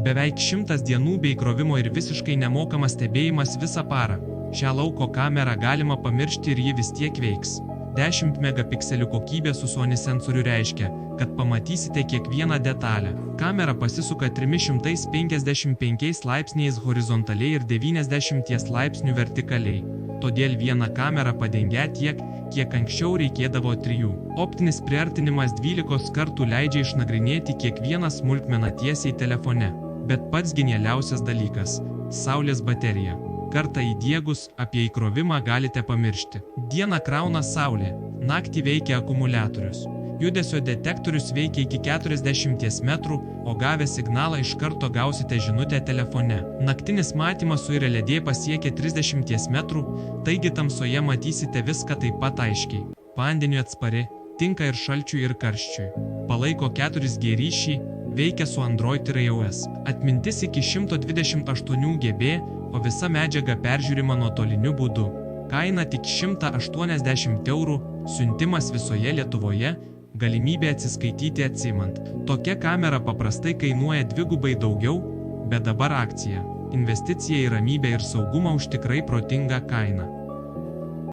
Beveik 100 dienų be įkrovimo ir visiškai nemokamas stebėjimas visą parą. Šią lauko kamerą galima pamiršti ir ji vis tiek veiks. 10 megapikselių kokybė su Sony sensoriu reiškia, kad pamatysite kiekvieną detalę. Kamera pasisuka 355 laipsniais horizontaliai ir 90 laipsnių vertikaliai. Todėl vieną kamerą padengia tiek, kiek anksčiau reikėdavo 3. Optinis priartinimas 12 kartų leidžia išnagrinėti kiekvieną smulkmeną tiesiai telefone. Bet pats genialiausias dalykas – saulės baterija. Kartą įdiegus, apie įkrovimą galite pamiršti. Dieną krauna saulė, naktį veikia akumuliatorius. Judesio detektorius veikia iki 40 metrų, o gavę signalą iš karto gausite žinutę telefone. Naktinis matymas su LED pasiekia 30 metrų, taigi tamsoje matysite viską taip pat aiškiai. Vandeniui atspari, tinka ir šalčiui ir karščiui. Palaiko 4G ryšį, veikia su Android ir iOS. Atmintis iki 128 GB, o visa medžiaga peržiūrima nuotoliniu būdu. Kaina tik 180 €, siuntimas visoje Lietuvoje, galimybė atsiskaityti atsimant. Tokia kamera paprastai kainuoja 2 daugiau, bet dabar akcija. Investicija į ramybę ir saugumą už tikrai protingą kainą.